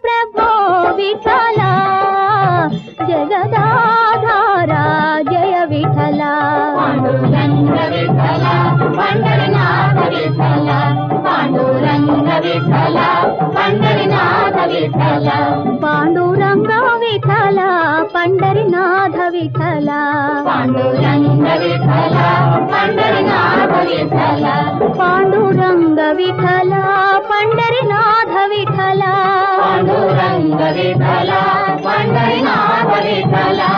प्रभो विठला जगदाधारा जय विठला पांडुरंग विठला पंढरीनाथ विठला पांडुरंग विठला पंढरीनाथ विठला पांडुरंग विठला पंढरीनाथ विठला पांडुरंग विठला पंढरीनाथ विठला पांडुरंग विठला पंढरीनाथ विठला पांडुरंग विठला पंढरीनाथ विठला